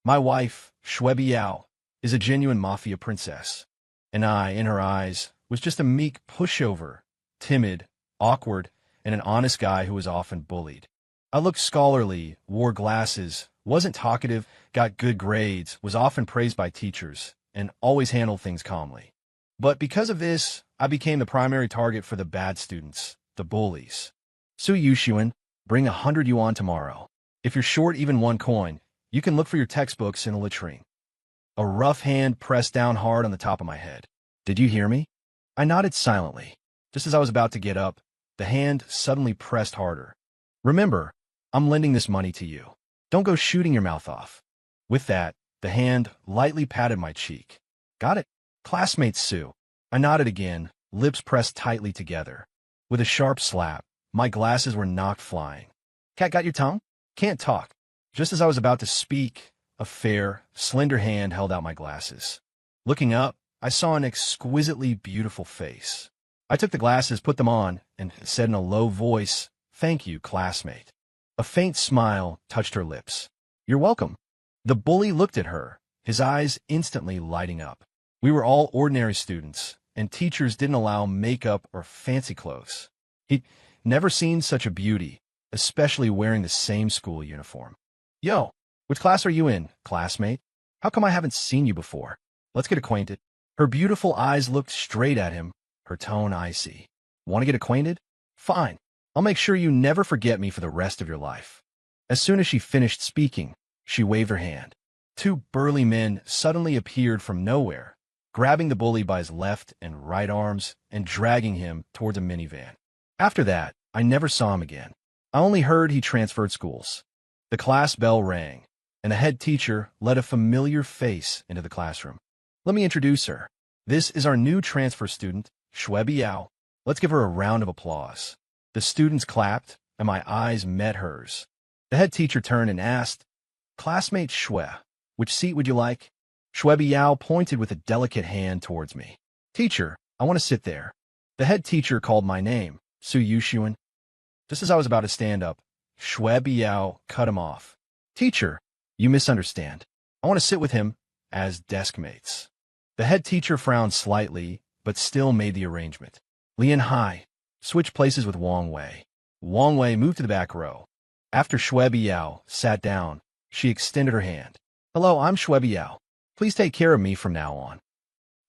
My wife, Shuebi Yao, is a genuine Mafia princess, and I, in her eyes, was just a meek pushover, timid, awkward, and an honest guy who was often bullied. I looked scholarly, wore glasses, wasn't talkative, got good grades, was often praised by teachers, and always handled things calmly. But because of this, I became the primary target for the bad students, the bullies. Su Yushuan, bring 100 yuan tomorrow. If you're short even 1 coin, you can look for your textbooks in the latrine. A rough hand pressed down hard on the top of my head. Did you hear me? I nodded silently. Just as I was about to get up, the hand suddenly pressed harder. Remember, I'm lending this money to you. Don't go shooting your mouth off. With that, the hand lightly patted my cheek. Got it? Classmate Sue. I nodded again, lips pressed tightly together. With a sharp slap, my glasses were knocked flying. Cat got your tongue? Can't talk. Just as I was about to speak, a fair, slender hand held out my glasses. Looking up, I saw an exquisitely beautiful face. I took the glasses, put them on, and said in a low voice, "Thank you, classmate." A faint smile touched her lips. "You're welcome." The bully looked at her, his eyes instantly lighting up. We were all ordinary students, and teachers didn't allow makeup or fancy clothes. He'd never seen such a beauty, especially wearing the same school uniform. "Yo, which class are you in, classmate? How come I haven't seen you before? Let's get acquainted." Her beautiful eyes looked straight at him, her tone icy. "Want to get acquainted? Fine. I'll make sure you never forget me for the rest of your life." As soon as she finished speaking, she waved her hand. 2 burly men suddenly appeared from nowhere, grabbing the bully by his left and right arms and dragging him towards a minivan. After that, I never saw him again. I only heard he transferred schools. The class bell rang, and the head teacher led a familiar face into the classroom. "Let me introduce her. This is our new transfer student, Shuebi Yao. Let's give her a round of applause." The students clapped, and my eyes met hers. The head teacher turned and asked, "Classmate Shue, which seat would you like?" Shuebi Yao pointed with a delicate hand towards me. "Teacher, I want to sit there." The head teacher called my name, Su Yushuan. Just as I was about to stand up, Shuebi Yao cut him off. "Teacher, you misunderstand. I want to sit with him as desk mates." The head teacher frowned slightly, but still made the arrangement. Lian Hai switched places with Wang Wei. Wang Wei moved to the back row. After Shuebi Yao sat down, she extended her hand. "Hello, I'm Shuebi Yao. Please take care of me from now on."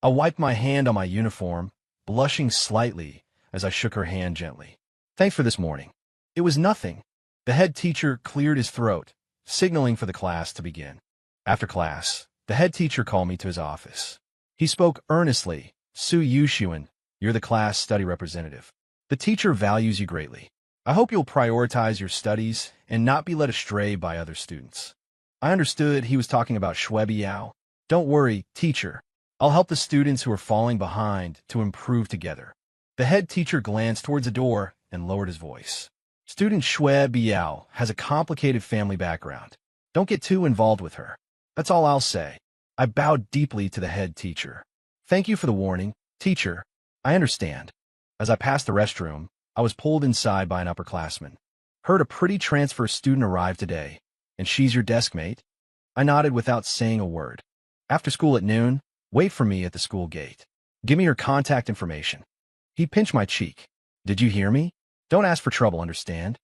I wiped my hand on my uniform, blushing slightly as I shook her hand gently. "Thanks for this morning." "It was nothing." The head teacher cleared his throat, signaling for the class to begin. After class, the head teacher called me to his office. He spoke earnestly. "Su Yushuan, you're the class study representative. The teacher values you greatly. I hope you'll prioritize your studies and not be led astray by other students." I understood he was talking about Shuebi Yao. "Don't worry, teacher. I'll help the students who are falling behind to improve together." The head teacher glanced towards the door and lowered his voice. "Student Shuebi Yao has a complicated family background. Don't get too involved with her. That's all I'll say." I bowed deeply to the head teacher. "Thank you for the warning, teacher. I understand." As I passed the restroom, I was pulled inside by an upperclassman. "Heard a pretty transfer student arrived today, and she's your desk mate?" I nodded without saying a word. "After school at noon, wait for me at the school gate. Give me her contact information." He pinched my cheek. "Did you hear me? Don't ask for trouble, understand?"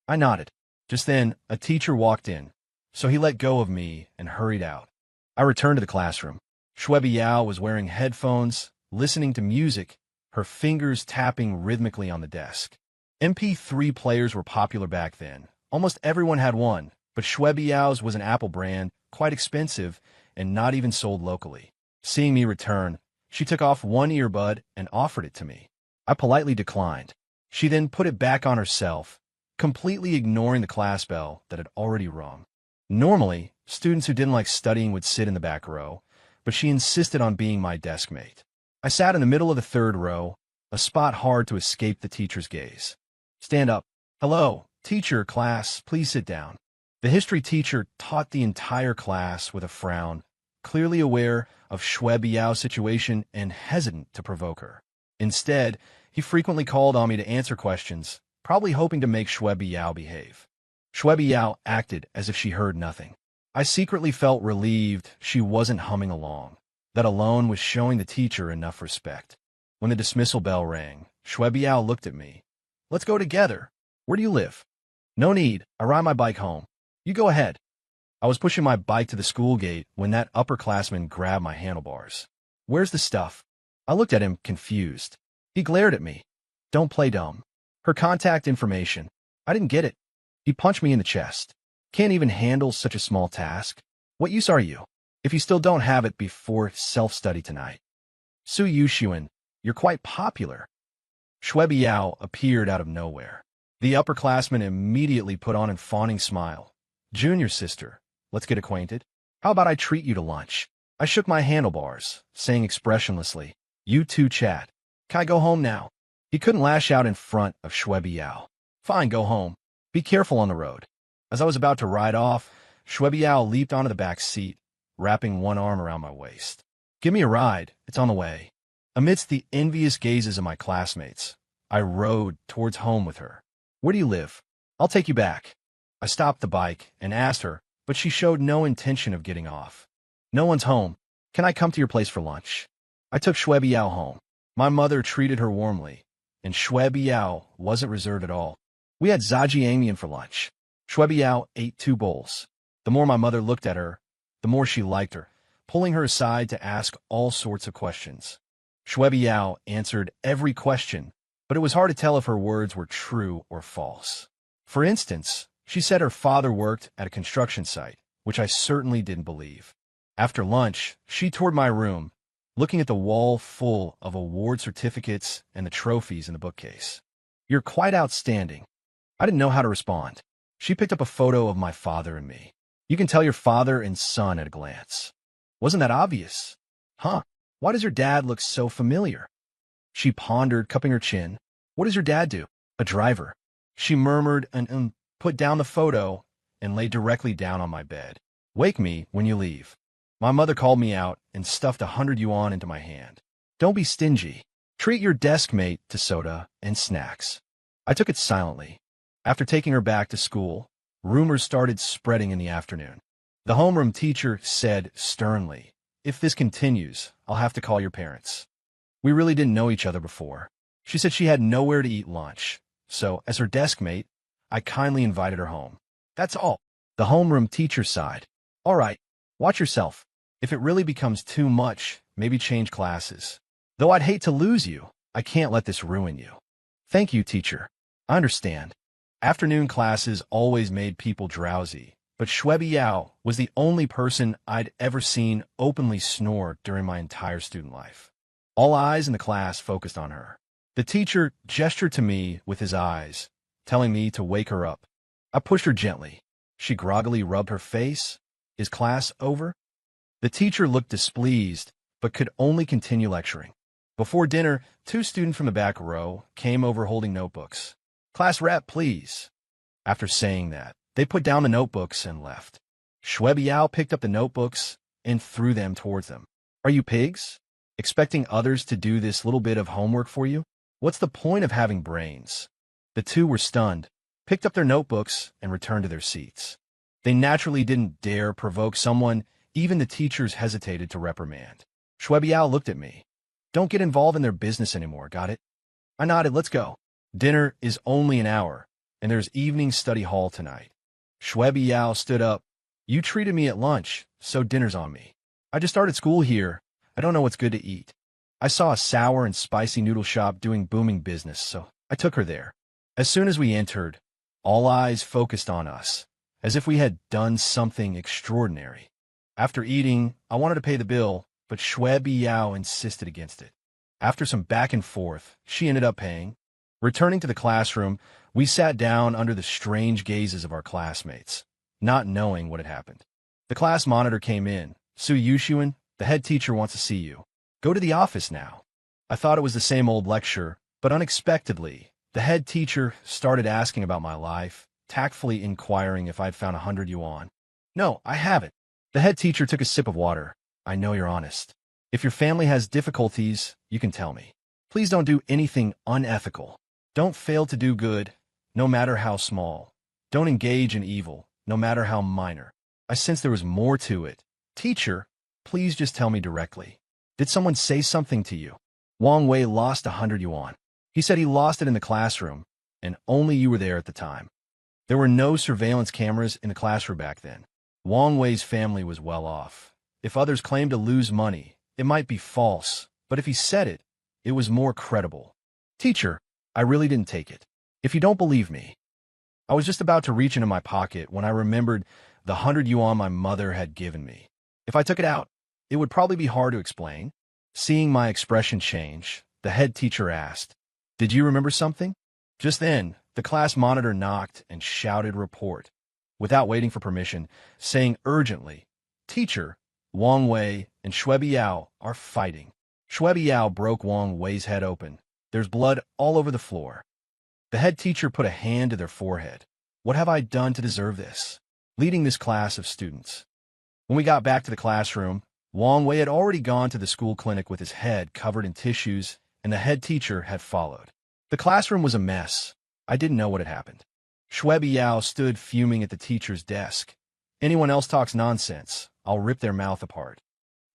I nodded. Just then, a teacher walked in, so he let go of me and hurried out. I returned to the classroom. Shuebi Yao was wearing headphones, listening to music, her fingers tapping rhythmically on the desk. MP3 players were popular back then. Almost everyone had one, but Shuebi Yao's was an Apple brand, quite expensive, and not even sold locally. Seeing me return, she took off one earbud and offered it to me. I politely declined. She then put it back on herself, completely ignoring the class bell that had already rung. Normally, students who didn't like studying would sit in the back row, but she insisted on being my desk mate. I sat in the middle of the third row, a spot hard to escape the teacher's gaze. "Stand up." "Hello, teacher, class, please sit down." The history teacher taught the entire class with a frown, clearly aware of Shuebi Yao's situation and hesitant to provoke her. Instead, he frequently called on me to answer questions, probably hoping to make Shuebi Yao behave. Shuebi Yao acted as if she heard nothing. I secretly felt relieved she wasn't humming along. That alone was showing the teacher enough respect. When the dismissal bell rang, Shuebiao looked at me. Let's go together. Where do you live? No need. I ride my bike home. You go ahead. I was pushing my bike to the school gate when that upperclassman grabbed my handlebars. Where's the stuff? I looked at him, confused. He glared at me. Don't play dumb. Her contact information. I didn't get it. He punched me in the chest. Can't even handle such a small task. What use are you? If you still don't have it before self-study tonight. Su Yushuan, you're quite popular. Shuebiao appeared out of nowhere. The upperclassman immediately put on a fawning smile. Junior sister, let's get acquainted. How about I treat you to lunch? I shook my handlebars, saying expressionlessly, you two chat. Can I go home now? He couldn't lash out in front of Shuebiao. Fine, go home. Be careful on the road. As I was about to ride off, Shuebiao leaped onto the back seat, wrapping one arm around my waist. Give me a ride. It's on the way. Amidst the envious gazes of my classmates, I rode towards home with her. Where do you live? I'll take you back. I stopped the bike and asked her, but she showed no intention of getting off. No one's home. Can I come to your place for lunch? I took Shuebiao home. My mother treated her warmly, and Shuebiao wasn't reserved at all. We had zhajiangmian for lunch. Shuebiao ate 2 bowls. The more my mother looked at her, the more she liked her, pulling her aside to ask all sorts of questions. Shuebiao answered every question, but it was hard to tell if her words were true or false. For instance, she said her father worked at a construction site, which I certainly didn't believe. After lunch, she toured my room, looking at the wall full of award certificates and the trophies in the bookcase. You're quite outstanding. I didn't know how to respond. She picked up a photo of my father and me. You can tell your father and son at a glance. Wasn't that obvious? Huh? Why does your dad look so familiar? She pondered, cupping her chin. What does your dad do? A driver. She murmured and put down the photo and lay directly down on my bed. Wake me when you leave. My mother called me out and stuffed 100 yuan into my hand. Don't be stingy. Treat your desk mate to soda and snacks. I took it silently. After taking her back to school, rumors started spreading in the afternoon. The homeroom teacher said sternly, if this continues, I'll have to call your parents. We really didn't know each other before. She said she had nowhere to eat lunch, so as her desk mate, I kindly invited her home. That's all. The homeroom teacher sighed. All right, watch yourself. If it really becomes too much, maybe change classes. Though I'd hate to lose you, I can't let this ruin you. Thank you, teacher. I understand. Afternoon classes always made people drowsy, but Shuebiao was the only person I'd ever seen openly snore during my entire student life. All eyes in the class focused on her. The teacher gestured to me with his eyes, telling me to wake her up. I pushed her gently. She groggily rubbed her face. Is class over? The teacher looked displeased, but could only continue lecturing. Before dinner, 2 students from the back row came over holding notebooks. Class rep, please. After saying that, they put down the notebooks and left. Shuebiao picked up the notebooks and threw them towards them. Are you pigs? Expecting others to do this little bit of homework for you? What's the point of having brains? The 2 were stunned, picked up their notebooks, and returned to their seats. They naturally didn't dare provoke someone. Even the teachers hesitated to reprimand. Shuebiao looked at me. Don't get involved in their business anymore, got it? I nodded, let's go. Dinner is only an hour, and there's evening study hall tonight. Shuebiao stood up. You treated me at lunch, so dinner's on me. I just started school here. I don't know what's good to eat. I saw a sour and spicy noodle shop doing booming business, so I took her there. As soon as we entered, all eyes focused on us, as if we had done something extraordinary. After eating, I wanted to pay the bill, but Shuebiao insisted against it. After some back and forth, she ended up paying. Returning to the classroom, we sat down under the strange gazes of our classmates, not knowing what had happened. The class monitor came in. Su Yushuan, the head teacher wants to see you. Go to the office now. I thought it was the same old lecture, but unexpectedly, the head teacher started asking about my life, tactfully inquiring if I'd found 100 yuan. No, I haven't. The head teacher took a sip of water. I know you're honest. If your family has difficulties, you can tell me. Please don't do anything unethical. Don't fail to do good, no matter how small. Don't engage in evil, no matter how minor. I sensed there was more to it. Teacher, please just tell me directly. Did someone say something to you? Wang Wei lost 100 yuan. He said he lost it in the classroom, and only you were there at the time. There were no surveillance cameras in the classroom back then. Wang Wei's family was well off. If others claimed to lose money, it might be false, but if he said it, it was more credible. Teacher, I really didn't take it. If you don't believe me, I was just about to reach into my pocket when I remembered the 100 yuan my mother had given me. If I took it out, it would probably be hard to explain. Seeing my expression change, the head teacher asked, "Did you remember something?" Just then, the class monitor knocked and shouted report. Without waiting for permission, saying urgently, "Teacher, Wang Wei and Shui Biao are fighting." Shui Biao broke Wang Wei's head open. There's blood all over the floor. The head teacher put a hand to their forehead. What have I done to deserve this? Leading this class of students. When we got back to the classroom, Wang Wei had already gone to the school clinic with his head covered in tissues, and the head teacher had followed. The classroom was a mess. I didn't know what had happened. Shui Biao stood fuming at the teacher's desk. Anyone else talks nonsense, I'll rip their mouth apart.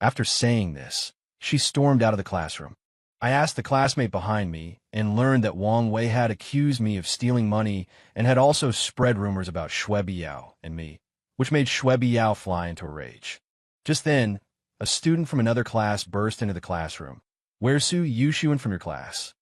After saying this, she stormed out of the classroom. I asked the classmate behind me and learned that Wang Wei had accused me of stealing money and had also spread rumors about Shui Biao and me, which made Shui Biao fly into a rage. Just then, a student from another class burst into the classroom. "Where's Su Yushuan from your class?"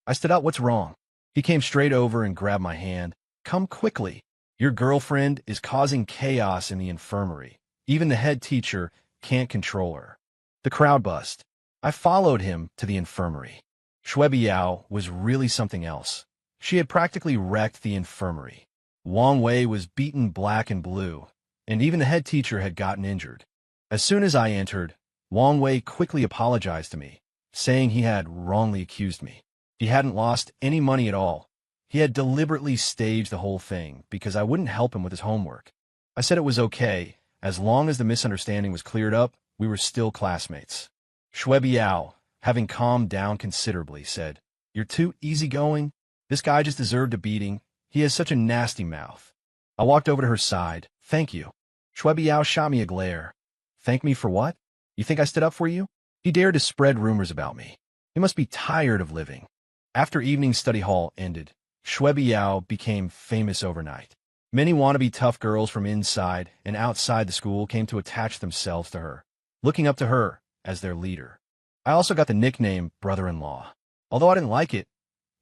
I stood up. "What's wrong?" He came straight over and grabbed my hand. "Come quickly. Your girlfriend is causing chaos in the infirmary. Even the head teacher can't control her." The crowd buzzed. I followed him to the infirmary. Shui Biao was really something else. She had practically wrecked the infirmary. Wang Wei was beaten black and blue, and even the head teacher had gotten injured. As soon as I entered, Wang Wei quickly apologized to me, saying he had wrongly accused me. He hadn't lost any money at all. He had deliberately staged the whole thing because I wouldn't help him with his homework. I said it was okay. As long as the misunderstanding was cleared up, we were still classmates. Shui Biao, having calmed down considerably, said, "You're too easygoing. This guy just deserved a beating. He has such a nasty mouth." I walked over to her side. "Thank you." Shui Biao shot me a glare. "Thank me for what? You think I stood up for you?" He dared to spread rumors about me. He must be tired of living. After evening study hall ended, Shui Biao became famous overnight. Many wannabe tough girls from inside and outside the school came to attach themselves to her, looking up to her as their leader. I also got the nickname brother-in-law. Although I didn't like it,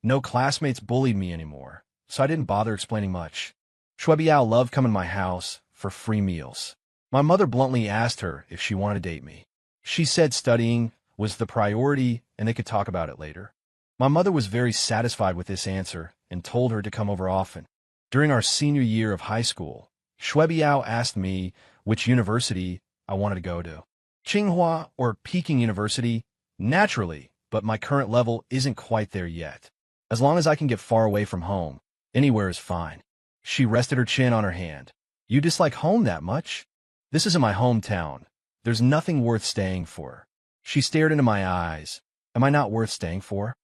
no classmates bullied me anymore, so I didn't bother explaining much. Shui Biao loved coming to my house for free meals. My mother bluntly asked her if she wanted to date me. She said studying was the priority and they could talk about it later. My mother was very satisfied with this answer and told her to come over often. During our senior year of high school, Shui Biao asked me which university I wanted to go to. Tsinghua or Peking University? Naturally, but my current level isn't quite there yet. As long as I can get far away from home, anywhere is fine. She rested her chin on her hand. "You dislike home that much?" "This isn't my hometown. There's nothing worth staying for." She stared into my eyes. "Am I not worth staying for?"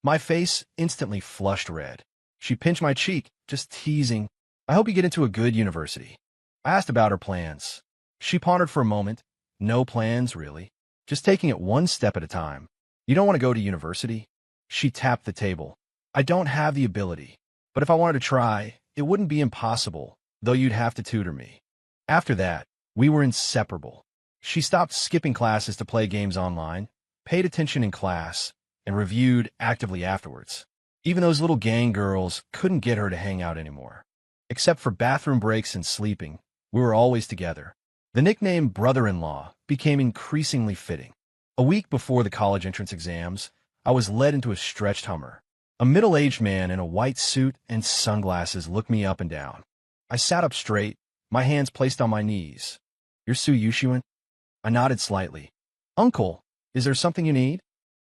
My face instantly flushed red. She pinched my cheek, just teasing. "I hope you get into a good university." I asked about her plans. She pondered for a moment. "No plans, really. Just taking it one step at a time." "You don't want to go to university?" She tapped the table. "I don't have the ability. But if I wanted to try, it wouldn't be impossible, though you'd have to tutor me." After that, we were inseparable. She stopped skipping classes to play games online, paid attention in class, and reviewed actively afterwards. Even those little gang girls couldn't get her to hang out anymore. Except for bathroom breaks and sleeping, we were always together. The nickname brother-in-law became increasingly fitting. A week before the college entrance exams, I was led into a stretched Hummer. A middle-aged man in a white suit and sunglasses looked me up and down. I sat up straight, my hands placed on my knees. "You're Su Yushuan?" I nodded slightly. "Uncle, is there something you need?"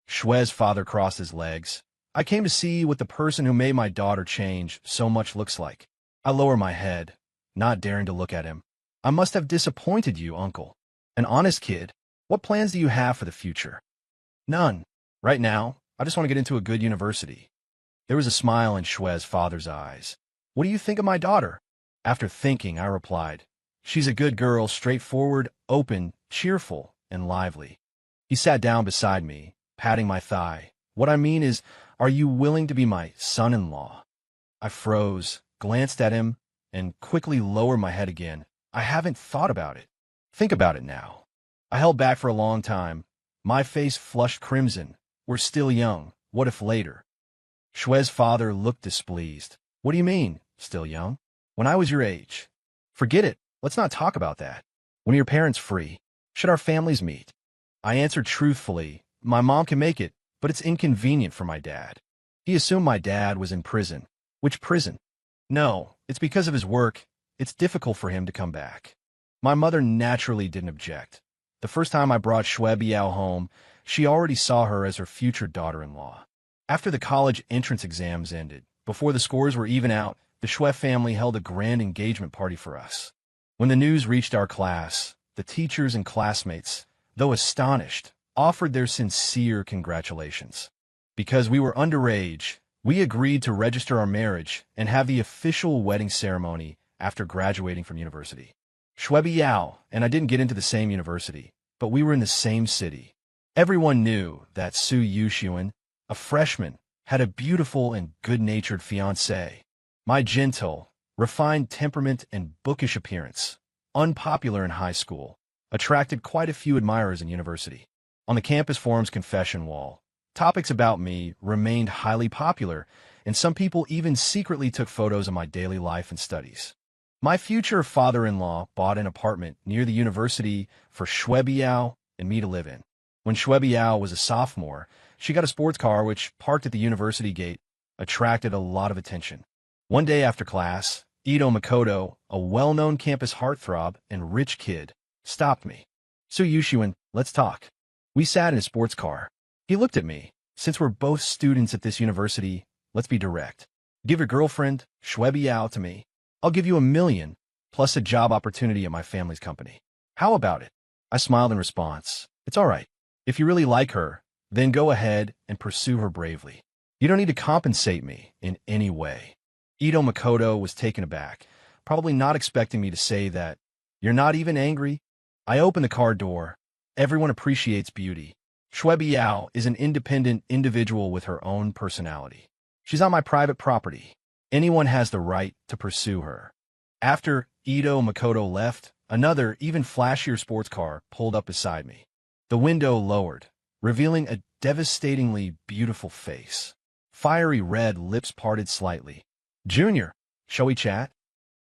Shui's father crossed his legs. "I came to see what the person who made my daughter change so much looks like." I lower my head, not daring to look at him. "I must have disappointed you, uncle. An honest kid. What plans do you have for the future?" "None. Right now, I just want to get into a good university." There was a smile in Shui's father's eyes. "What do you think of my daughter?" After thinking, I replied, She's a good girl, straightforward, open, cheerful, and lively. He sat down beside me, patting my thigh. What I mean is, are you willing to be my son-in-law? I froze, glanced at him, and quickly lowered my head again. I haven't thought about it. Think about it now. I held back for a long time. My face flushed crimson. We're still young. What if later? Shue's father looked displeased. What do you mean, still young? When I was your age. Forget it. Let's not talk about that. When are your parents free? Should our families meet? I answered truthfully. My mom can make it, but it's inconvenient for my dad. He assumed my dad was in prison. Which prison? No, it's because of his work. It's difficult for him to come back. My mother naturally didn't object. The first time I brought Shue Biao home, she already saw her as her future daughter-in-law. After the college entrance exams ended, before the scores were even out, the Shue family held a grand engagement party for us. When the news reached our class, the teachers and classmates, though astonished, offered their sincere congratulations. Because we were underage, we agreed to register our marriage and have the official wedding ceremony after graduating from university. Shue Biao and I didn't get into the same university, but we were in the same city. Everyone knew that Su Yuxian, a freshman, had a beautiful and good-natured fiancée. My gentle, refined temperament and bookish appearance, unpopular in high school, attracted quite a few admirers in university. On the campus forum's confession wall, topics about me remained highly popular, and some people even secretly took photos of my daily life and studies. My future father-in-law bought an apartment near the university for Shue Biao and me to live in. When Shue Biao was a sophomore, she got a sports car which, parked at the university gate, attracted a lot of attention. One day after class, Ito Makoto, a well-known campus heartthrob and rich kid, stopped me. "So Yuxian, let's talk." We sat in his sports car. He looked at me. "Since we're both students at this university, let's be direct. Give your girlfriend, Shue Biao, to me. I'll give you $1 million, plus a job opportunity at my family's company. How about it?" I smiled in response. "It's all right. If you really like her, then go ahead and pursue her bravely. You don't need to compensate me in any way." Ito Makoto was taken aback, probably not expecting me to say that. "You're not even angry?" I opened the car door. Everyone appreciates beauty. Shue Biao is an independent individual with her own personality. She's on my private property. Anyone has the right to pursue her. After Ito Makoto left, another, even flashier sports car pulled up beside me. The window lowered, revealing a devastatingly beautiful face. Fiery red lips parted slightly. "Junior, shall we chat?"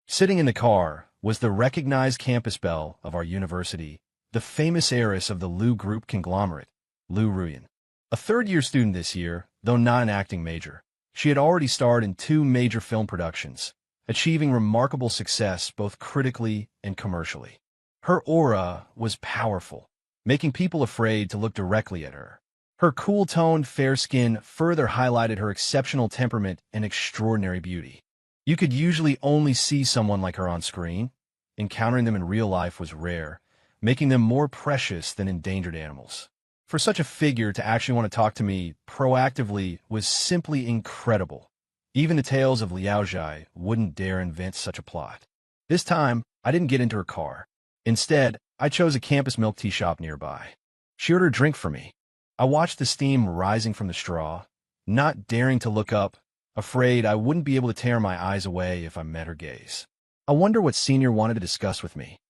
Sitting in the car was the recognized campus belle of our university, the famous heiress of the Liu Group conglomerate, Liu Ruyan. A third-year student this year, though not an acting major. She had already starred in 2 major film productions, achieving remarkable success both critically and commercially. Her aura was powerful, making people afraid to look directly at her. Her cool-toned, fair skin further highlighted her exceptional temperament and extraordinary beauty. You could usually only see someone like her on screen. Encountering them in real life was rare, making them more precious than endangered animals. For such a figure to actually want to talk to me proactively was simply incredible. Even the tales of Liao Zhai wouldn't dare invent such a plot. This time, I didn't get into her car. Instead, I chose a campus milk tea shop nearby. She ordered a drink for me. I watched the steam rising from the straw, not daring to look up, afraid I wouldn't be able to tear my eyes away if I met her gaze. I wonder what Senior wanted to discuss with me.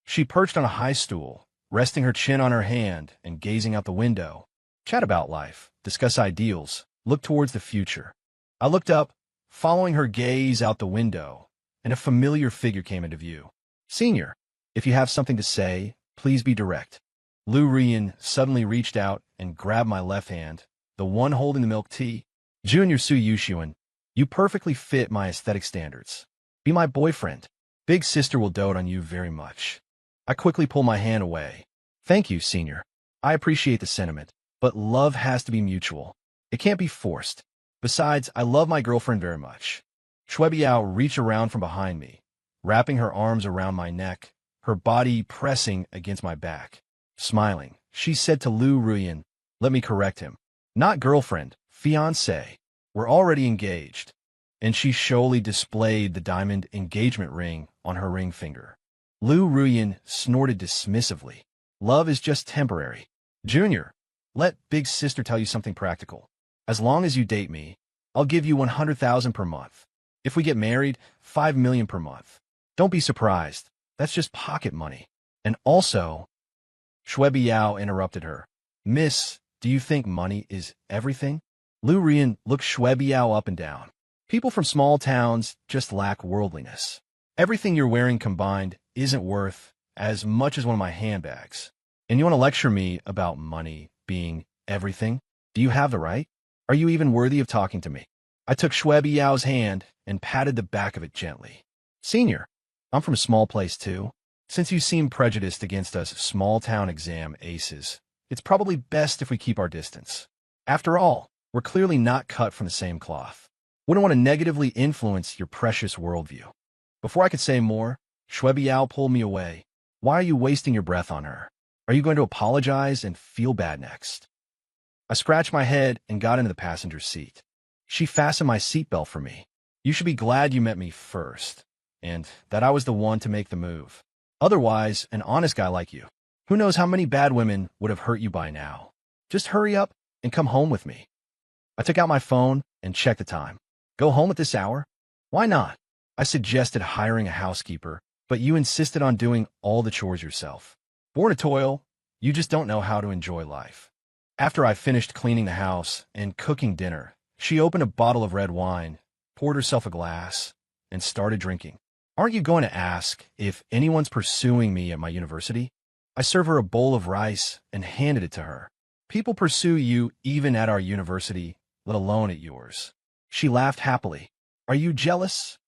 She perched on a high stool, resting her chin on her hand and gazing out the window. Chat about life, discuss ideals, look towards the future. I looked up, following her gaze out the window, and a familiar figure came into view. "Senior, if you have something to say, please be direct." Liu Ruyan suddenly reached out and grabbed my left hand, the one holding the milk tea. "Junior Su Yuxian, you perfectly fit my aesthetic standards. Be my boyfriend. Big sister will dote on you very much." I quickly pulled my hand away. "Thank you, Senior. I appreciate the sentiment, but love has to be mutual. It can't be forced. Besides, I love my girlfriend very much." Shue Biao reached around from behind me, wrapping her arms around my neck, her body pressing against my back. Smiling, she said to Liu Ruyan, "Let me correct him. Not girlfriend, fiancé. We're already engaged." And she showily displayed the diamond engagement ring on her ring finger. Lu Ruyin snorted dismissively. Love is just temporary. Junior, let big sister tell you something practical. As long as you date me, I'll give you 100,000 per month. If we get married, 5 million per month. Don't be surprised. That's just pocket money. And also, Shui Biao interrupted her. Miss, do you think money is everything? Lu Rian looked Shui Biao up and down. People from small towns just lack worldliness. Everything you're wearing combined isn't worth as much as one of my handbags. And you want to lecture me about money being everything? Do you have the right? Are you even worthy of talking to me? I took Shui Biao's hand and patted the back of it gently. Senior, I'm from a small place too. Since you seem prejudiced against us small-town exam aces, it's probably best if we keep our distance. After all, we're clearly not cut from the same cloth. Wouldn't want to negatively influence your precious worldview. Before I could say more, Shui Biao pulled me away. Why are you wasting your breath on her? Are you going to apologize and feel bad next? I scratched my head and got into the passenger seat. She fastened my seatbelt for me. You should be glad you met me first, and that I was the one to make the move. Otherwise, an honest guy like you, who knows how many bad women would have hurt you by now. Just hurry up and come home with me. I took out my phone and checked the time. Go home at this hour? Why not? I suggested hiring a housekeeper, but you insisted on doing all the chores yourself. Born to toil, you just don't know how to enjoy life. After I finished cleaning the house and cooking dinner, she opened a bottle of red wine, poured herself a glass, and started drinking. Aren't you going to ask if anyone's pursuing me at my university? I served her a bowl of rice and handed it to her. People pursue you even at our university, let alone at yours. She laughed happily. Are you jealous?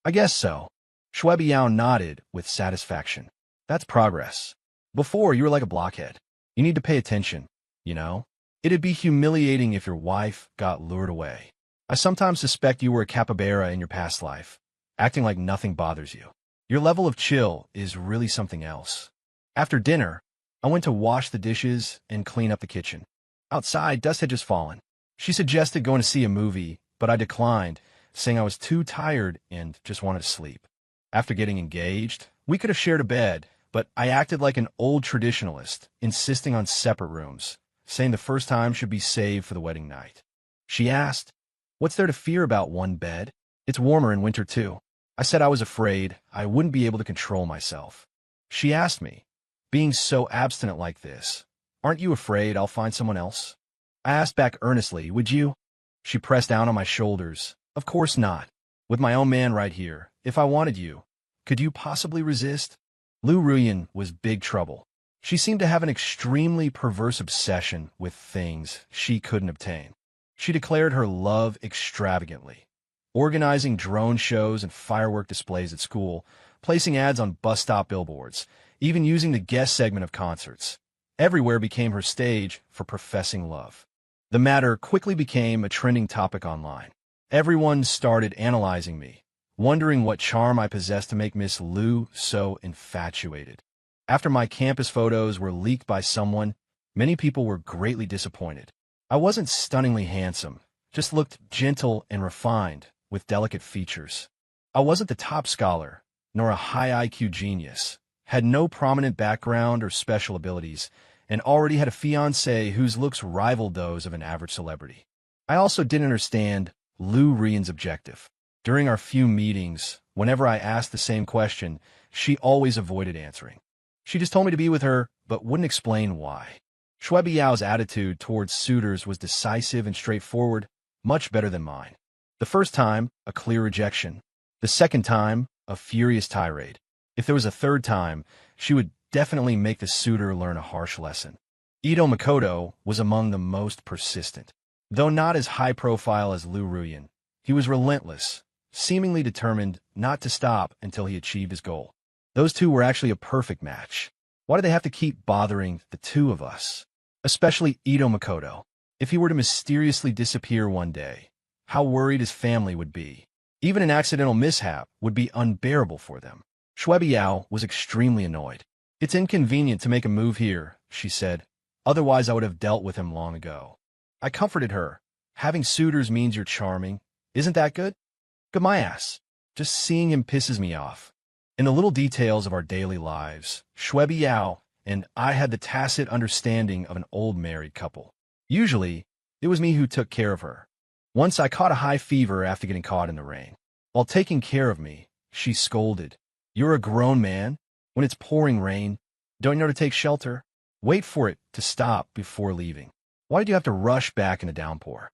I guess so. Shui Biao nodded with satisfaction. That's progress. Before, you were like a blockhead. You need to pay attention, you know? It'd be humiliating if your wife got lured away. I sometimes suspect you were a capybara in your past life, acting like nothing bothers you. Your level of chill is really something else. After dinner, I went to wash the dishes and clean up the kitchen. Outside, dust had just fallen. She suggested going to see a movie, but I declined, saying I was too tired and just wanted to sleep. After getting engaged, we could have shared a bed, but I acted like an old traditionalist, insisting on separate rooms, saying the first time should be saved for the wedding night. She asked, "What's there to fear about one bed? It's warmer in winter too." I said I was afraid I wouldn't be able to control myself. She asked me, "Being so abstinent like this, aren't you afraid I'll find someone else?" I asked back earnestly, "Would you?" She pressed down on my shoulders. "Of course not. With my own man right here, if I wanted you, could you possibly resist?" Lu Ruyan was big trouble. She seemed to have an extremely perverse obsession with things she couldn't obtain. She declared her love extravagantly, organizing drone shows and firework displays at school, placing ads on bus stop billboards, even using the guest segment of concerts. Everywhere became her stage for professing love. The matter quickly became a trending topic online. Everyone started analyzing me, wondering what charm I possessed to make Miss Lu so infatuated. After my campus photos were leaked by someone, many people were greatly disappointed. I wasn't stunningly handsome, just looked gentle and refined, with delicate features. I wasn't the top scholar, nor a high IQ genius, had no prominent background or special abilities, and already had a fiancé whose looks rivaled those of an average celebrity. I also didn't understand Lu Rian's objective. During our few meetings, whenever I asked the same question, she always avoided answering. She just told me to be with her, but wouldn't explain why. Shui Biao's attitude towards suitors was decisive and straightforward, much better than mine. The first time, a clear rejection. The second time, a furious tirade. If there was a third time, she would definitely make the suitor learn a harsh lesson. Ito Makoto was among the most persistent. Though not as high-profile as Lu Ruyan, he was relentless, seemingly determined not to stop until he achieved his goal. Those two were actually a perfect match. Why do they have to keep bothering the two of us? Especially Ito Makoto. If he were to mysteriously disappear one day, how worried his family would be. Even an accidental mishap would be unbearable for them. Shui Biao was extremely annoyed. "It's inconvenient to make a move here," she said. "Otherwise I would have dealt with him long ago." I comforted her. "Having suitors means you're charming. Isn't that good?" "Good my ass. Just seeing him pisses me off." In the little details of our daily lives, Shui Biao and I had the tacit understanding of an old married couple. Usually, it was me who took care of her. Once I caught a high fever after getting caught in the rain. While taking care of me, she scolded, "You're a grown man. When it's pouring rain, don't you know to take shelter? Wait for it to stop before leaving. Why did you have to rush back in a downpour?"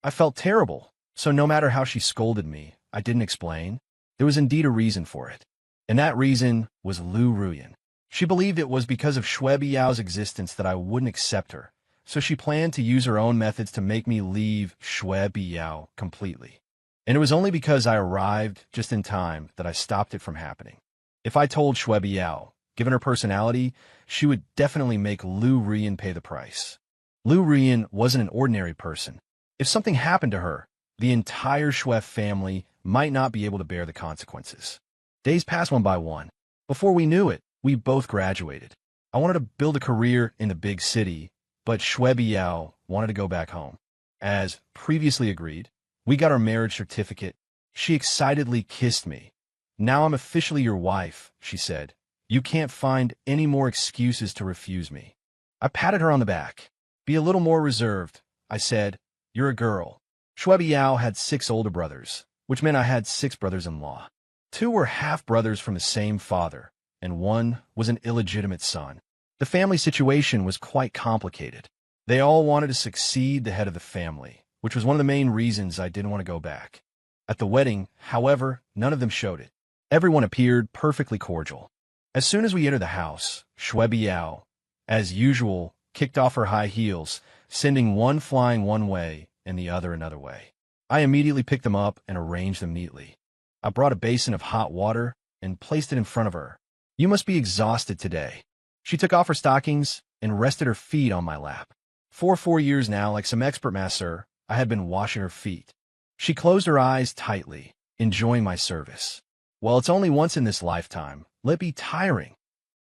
I felt terrible, so no matter how she scolded me, I didn't explain. There was indeed a reason for it. And that reason was Lu Ruyan. She believed it was because of Shui Biao's existence that I wouldn't accept her, so she planned to use her own methods to make me leave Shui Biao completely. And it was only because I arrived just in time that I stopped it from happening. If I told Shui Biao, given her personality, she would definitely make Lu Ruyan pay the price. Lu Ruyan wasn't an ordinary person. If something happened to her, the entire Shui family might not be able to bear the consequences. Days passed one by one. Before we knew it, we both graduated. I wanted to build a career in the big city, but Shui Biao wanted to go back home. As previously agreed, we got our marriage certificate. She excitedly kissed me. "Now I'm officially your wife," she said. "You can't find any more excuses to refuse me." I patted her on the back. "Be a little more reserved," I said. "You're a girl." Shui Biao had 6 older brothers, which meant I had 6 brothers-in-law. 2 were half-brothers from the same father, and 1 was an illegitimate son. The family situation was quite complicated. They all wanted to succeed the head of the family, which was one of the main reasons I didn't want to go back. At the wedding, however, none of them showed it. Everyone appeared perfectly cordial. As soon as we entered the house, Shui Biao, as usual, kicked off her high heels, sending one flying one way and the other another way. I immediately picked them up and arranged them neatly. I brought a basin of hot water and placed it in front of her. "You must be exhausted today." She took off her stockings and rested her feet on my lap. For 4 years now, like some expert masseur, I had been washing her feet. She closed her eyes tightly, enjoying my service. Well, it's only once in this lifetime. Let it be tiring.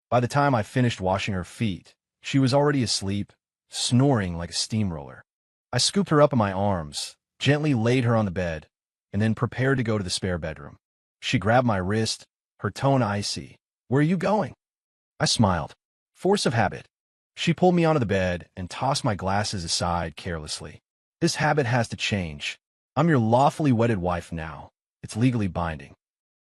By the time I finished washing her feet, she was already asleep, snoring like a steamroller. I scooped her up in my arms, gently laid her on the bed, and then prepared to go to the spare bedroom. She grabbed my wrist, her tone icy. "Where are you going?" I smiled. Force of habit. She pulled me onto the bed and tossed my glasses aside carelessly. "This habit has to change. I'm your lawfully wedded wife now. It's legally binding."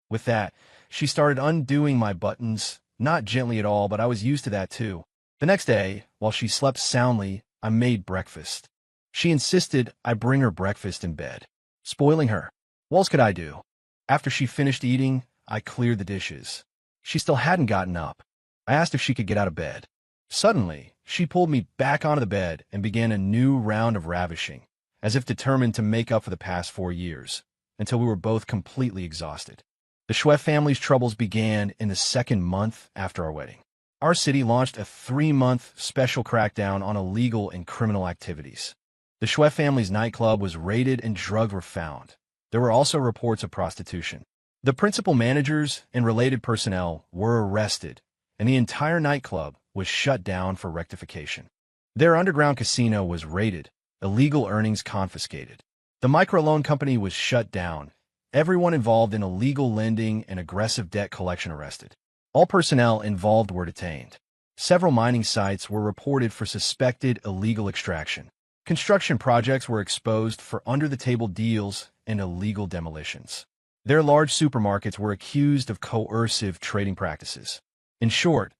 With that, she started undoing my buttons, not gently at all, but I was used to that too. The next day, while she slept soundly, I made breakfast. She insisted I bring her breakfast in bed. Spoiling her. What else could I do? After she finished eating, I cleared the dishes. She still hadn't gotten up. I asked if she could get out of bed. Suddenly, she pulled me back onto the bed and began a new round of ravishing, as if determined to make up for the past 4 years, until we were both completely exhausted. The Shui family's troubles began in the 2nd month after our wedding. Our city launched a 3-month special crackdown on illegal and criminal activities. The Shui family's nightclub was raided and drugs were found. There were also reports of prostitution. The principal managers and related personnel were arrested, and the entire nightclub was shut down for rectification. Their underground casino was raided, illegal earnings confiscated. The microloan company was shut down, everyone involved in illegal lending and aggressive debt collection arrested. All personnel involved were detained. Several mining sites were reported for suspected illegal extraction. Construction projects were exposed for under-the-table deals and illegal demolitions. Their large supermarkets were accused of coercive trading practices. In short,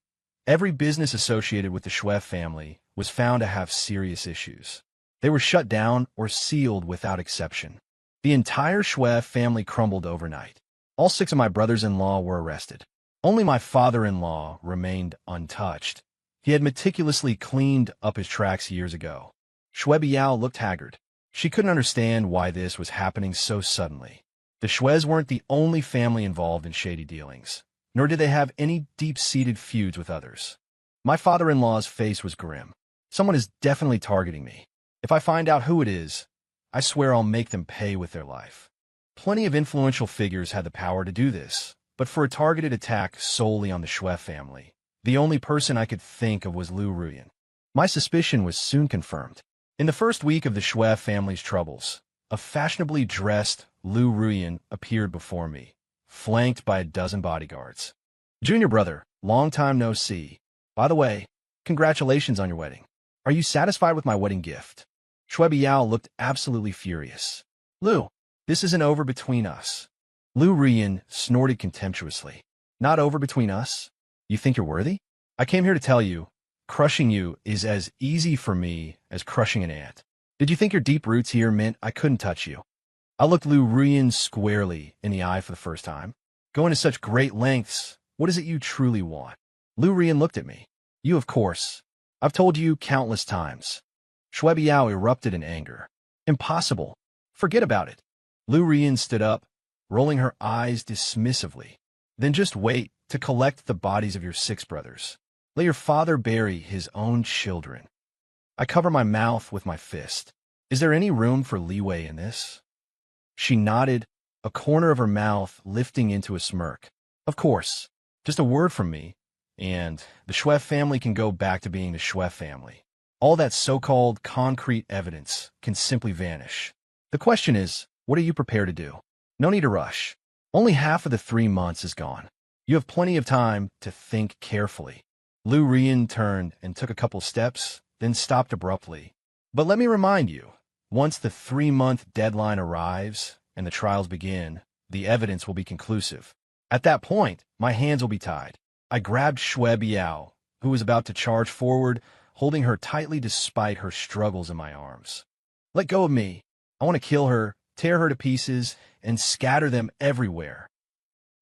every business associated with the Shui family was found to have serious issues. They were shut down or sealed without exception. The entire Shui family crumbled overnight. All 6 of my brothers-in-law were arrested. Only my father-in-law remained untouched. He had meticulously cleaned up his tracks years ago. Shui Biao looked haggard. She couldn't understand why this was happening so suddenly. The Shuis weren't the only family involved in shady dealings, nor did they have any deep-seated feuds with others. My father-in-law's face was grim. Someone is definitely targeting me. If I find out who it is, I swear I'll make them pay with their life. Plenty of influential figures had the power to do this, but for a targeted attack solely on the Shui family, the only person I could think of was Lu Ruyan. My suspicion was soon confirmed. In the first week of the Shui family's troubles, a fashionably dressed Lu Ruyan appeared before me, flanked by a dozen bodyguards. Junior brother, long time no see. By the way, congratulations on your wedding. Are you satisfied with my wedding gift? Shui Biao looked absolutely furious. Lu, this isn't over between us. Lu Rian snorted contemptuously. Not over between us? You think you're worthy? I came here to tell you, crushing you is as easy for me as crushing an ant. Did you think your deep roots here meant I couldn't touch you? I looked Lu Rian squarely in the eye for the first time. Going to such great lengths, what is it you truly want? Lu Rian looked at me. You, of course. I've told you countless times. Shui Biao erupted in anger. Impossible. Forget about it. Lu Rian stood up, rolling her eyes dismissively. Then just wait to collect the bodies of your 6 brothers. Let your father bury his own children. I cover my mouth with my fist. Is there any room for leeway in this? She nodded, a corner of her mouth lifting into a smirk. Of course. Just a word from me, and the Shui family can go back to being the Shui family. All that so-called concrete evidence can simply vanish. The question is, what are you prepared to do? No need to rush. Only half of the 3 months is gone. You have plenty of time to think carefully. Lu Rian turned and took a couple steps, then stopped abruptly. But let me remind you, once the 3-month deadline arrives and the trials begin, the evidence will be conclusive. At that point, my hands will be tied. I grabbed Shui Biao, who was about to charge forward, holding her tightly despite her struggles in my arms. Let go of me. I want to kill her, tear her to pieces, and scatter them everywhere.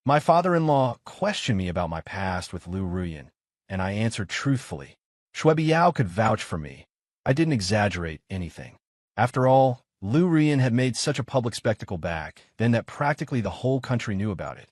My father-in-law questioned me about my past with Lu Rian, and I answered truthfully. Shui Biao could vouch for me. I didn't exaggerate anything. After all, Lu Rian had made such a public spectacle back then that practically the whole country knew about it.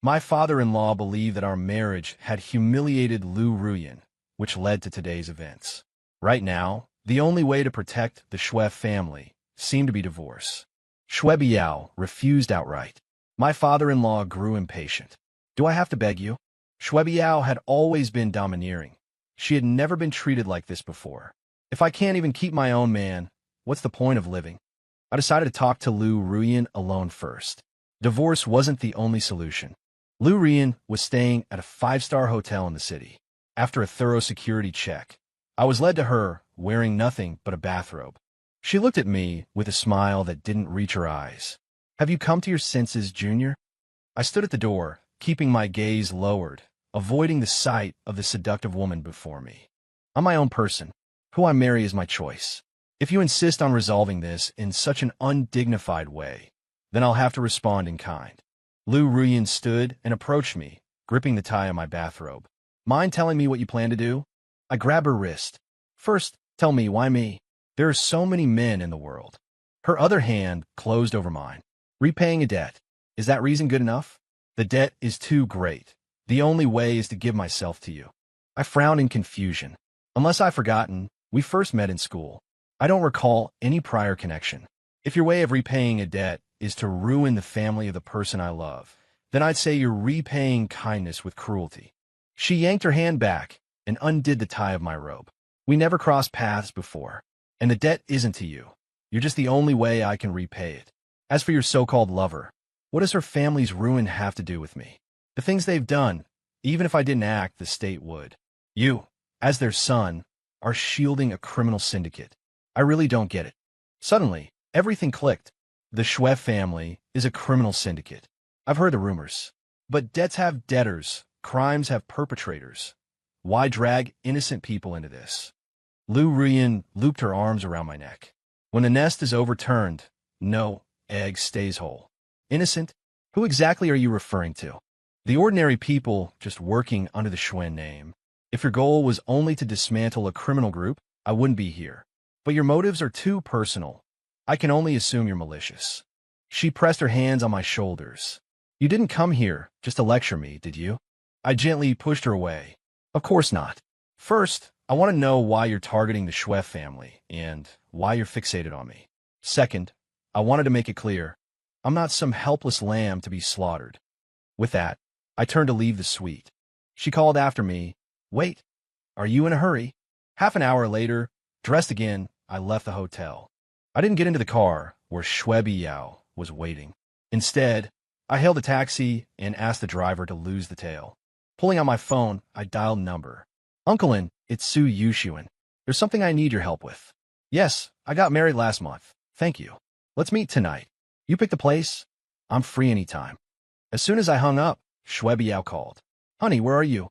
My father-in-law believed that our marriage had humiliated Lu Rian, which led to today's events. Right now, the only way to protect the Shui family seemed to be divorce. Shui Biao refused outright. My father-in-law grew impatient. Do I have to beg you? Shui Biao had always been domineering. She had never been treated like this before. If I can't even keep my own man, what's the point of living? I decided to talk to Lu Rian alone first. Divorce wasn't the only solution. Lu Rian was staying at a 5-star hotel in the city. After a thorough security check, I was led to her, wearing nothing but a bathrobe. She looked at me with a smile that didn't reach her eyes. Have you come to your senses, Junior? I stood at the door, keeping my gaze lowered, avoiding the sight of the seductive woman before me. I'm my own person. Who I marry is my choice. If you insist on resolving this in such an undignified way, then I'll have to respond in kind. Lu Rian stood and approached me, gripping the tie of my bathrobe. Mind telling me what you plan to do? I grabbed her wrist. First, tell me, why me? There are so many men in the world. Her other hand closed over mine. Repaying a debt. Is that reason good enough? The debt is too great. The only way is to give myself to you. I frowned in confusion. Unless I've forgotten, we first met in school. I don't recall any prior connection. If your way of repaying a debt is to ruin the family of the person I love, then I'd say you're repaying kindness with cruelty. She yanked her hand back and undid the tie of my robe. We never crossed paths before, and the debt isn't to you. You're just the only way I can repay it. As for your so-called lover, what does her family's ruin have to do with me? The things they've done, even if I didn't act, the state would. You, as their son, are shielding a criminal syndicate. I really don't get it. Suddenly, everything clicked. The Shui family is a criminal syndicate. I've heard the rumors. But debts have debtors, crimes have perpetrators. Why drag innocent people into this? Lu Rian looped her arms around my neck. When the nest is overturned, no egg stays whole. Innocent? Who exactly are you referring to? The ordinary people just working under the Shui name. If your goal was only to dismantle a criminal group, I wouldn't be here. But your motives are too personal. I can only assume you're malicious. She pressed her hands on my shoulders. You didn't come here just to lecture me, did you? I gently pushed her away. Of course not. First, I want to know why you're targeting the Shui family and why you're fixated on me. Second, I wanted to make it clear, I'm not some helpless lamb to be slaughtered. With that, I turned to leave the suite. She called after me, Wait, are you in a hurry? Half an hour later, dressed again, I left the hotel. I didn't get into the car where Shui Biao was waiting. Instead, I hailed a taxi and asked the driver to lose the tail. Pulling out my phone, I dialed number. Uncle, it's Su Yushuan. There's something I need your help with. Yes, I got married last month. Thank you. Let's meet tonight. You pick the place? I'm free anytime. As soon as I hung up, Shuebiao called. Honey, where are you?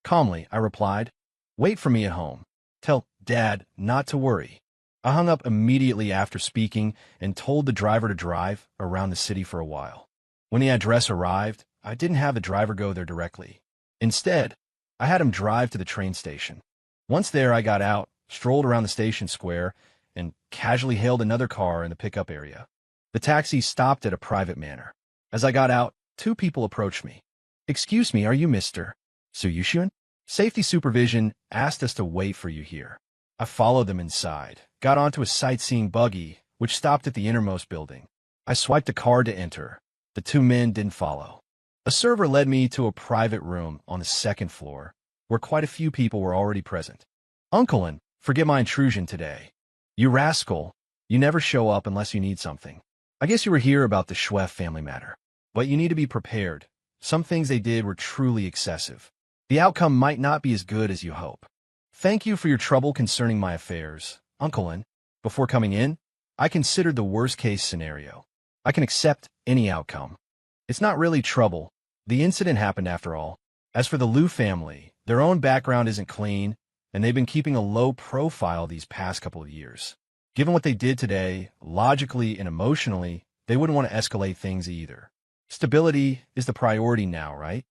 Calmly, I replied. Wait for me at home. Tell Dad not to worry. I hung up immediately after speaking and told the driver to drive around the city for a while. When the address arrived, I didn't have the driver go there directly. Instead, I had him drive to the train station. Once there, I got out, strolled around the station square, and casually hailed another car in the pickup area. The taxi stopped at a private manor. As I got out, two people approached me. Excuse me, are you Mr. Suyushian? Safety supervision asked us to wait for you here. I followed them inside, got onto a sightseeing buggy, which stopped at the innermost building. I swiped a card to enter. The two men didn't follow. A server led me to a private room on the second floor, where quite a few people were already present. Uncle, forgive my intrusion today. You rascal, you never show up unless you need something. I guess you were here about the Schweff family matter. But you need to be prepared. Some things they did were truly excessive. The outcome might not be as good as you hope. Thank you for your trouble concerning my affairs, Uncle. Before coming in, I considered the worst-case scenario. I can accept any outcome. It's not really trouble. The incident happened after all. As for the Liu family, their own background isn't clean, and they've been keeping a low profile these past couple of years. Given what they did today, logically and emotionally, they wouldn't want to escalate things either. Stability is the priority now, right?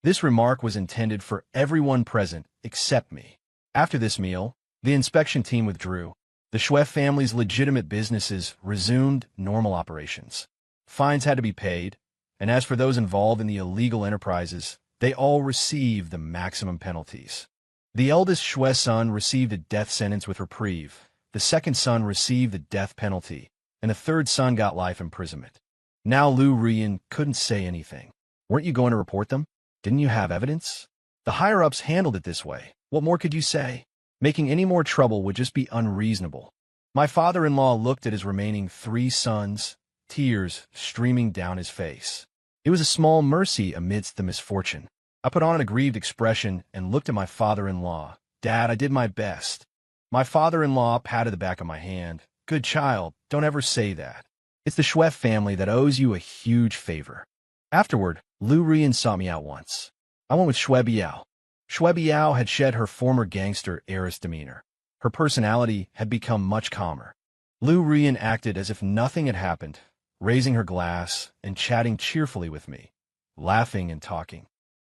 This remark was intended for everyone present except me. After this meal, the inspection team withdrew. The Schweff family's legitimate businesses resumed normal operations. Fines had to be paid, and as for those involved in the illegal enterprises, they all received the maximum penalties. The eldest Schweff son received a death sentence with reprieve, the second son received the death penalty, and the third son got life imprisonment. Now Liu Ruyan couldn't say anything. Weren't you going to report them? Didn't you have evidence? The higher-ups handled it this way. What more could you say? Making any more trouble would just be unreasonable. My father-in-law looked at his remaining 3 sons, tears streaming down his face. It was a small mercy amidst the misfortune. I put on an aggrieved expression and looked at my father-in-law. Dad, I did my best. My father-in-law patted the back of my hand. Good child, don't ever say that. It's the Schweff family that owes you a huge favor. Afterward, Liu Ruyan sought me out once. I went with Shuebiao. Shuebiao had shed her former gangster heiress demeanor. Her personality had become much calmer. Liu Ruyan acted as if nothing had happened, raising her glass and chatting cheerfully with me, laughing and talking.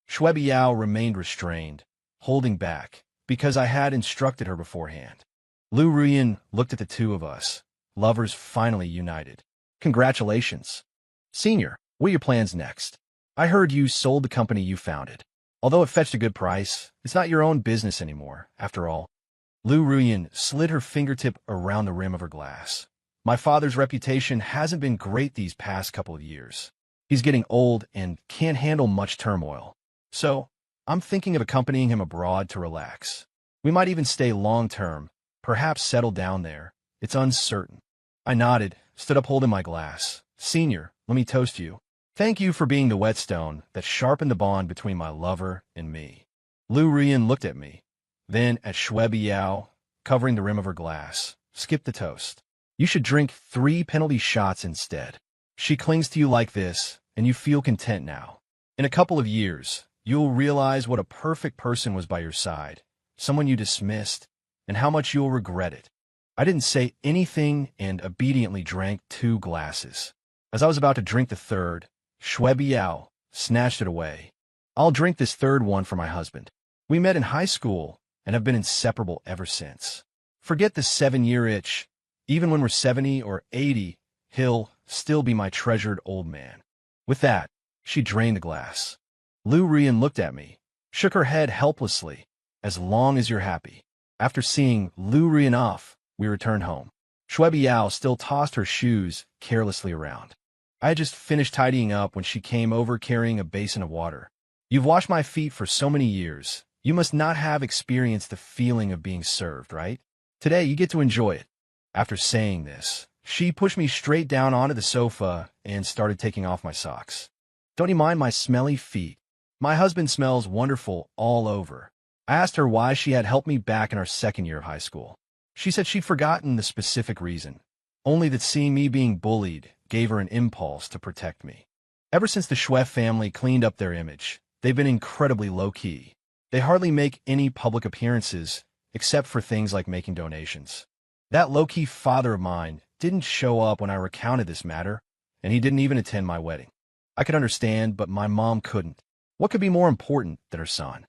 Shuebiao remained restrained, holding back, because I had instructed her beforehand. Liu Ruyan looked at the two of us, lovers finally united. Congratulations. Senior, what are your plans next? I heard you sold the company you founded. Although it fetched a good price, it's not your own business anymore, after all. Liu Ruyan slid her fingertip around the rim of her glass. My father's reputation hasn't been great these past couple of years. He's getting old and can't handle much turmoil. So, I'm thinking of accompanying him abroad to relax. We might even stay long-term, perhaps settle down there. It's uncertain. I nodded, stood up holding my glass. Senior, let me toast you. Thank you for being the whetstone that sharpened the bond between my lover and me. Liu Ruyan looked at me, then at Shuebiao, covering the rim of her glass. Skip the toast. You should drink 3 penalty shots instead. She clings to you like this, and you feel content now. In a couple of years, you'll realize what a perfect person was by your side, someone you dismissed, and how much you'll regret it. I didn't say anything and obediently drank 2 glasses. As I was about to drink the third, Shuebiao snatched it away. I'll drink this third one for my husband. We met in high school and have been inseparable ever since. Forget the 7-year itch. Even when we're 70 or 80, he'll still be my treasured old man. With that, she drained the glass. Liu Ruyan looked at me, shook her head helplessly. As long as you're happy. After seeing Liu Ruyan off, we returned home. Shuebiao still tossed her shoes carelessly around. I had just finished tidying up when she came over carrying a basin of water. You've washed my feet for so many years. You must not have experienced the feeling of being served, right? Today, you get to enjoy it. After saying this, she pushed me straight down onto the sofa and started taking off my socks. Don't you mind my smelly feet? My husband smells wonderful all over. I asked her why she had helped me back in our second year of high school. She said she'd forgotten the specific reason, only that seeing me being bullied gave her an impulse to protect me. Ever since the Schweff family cleaned up their image, they've been incredibly low-key. They hardly make any public appearances, except for things like making donations. That low-key father of mine didn't show up when I recounted this matter, and he didn't even attend my wedding. I could understand, but my mom couldn't. What could be more important than her son?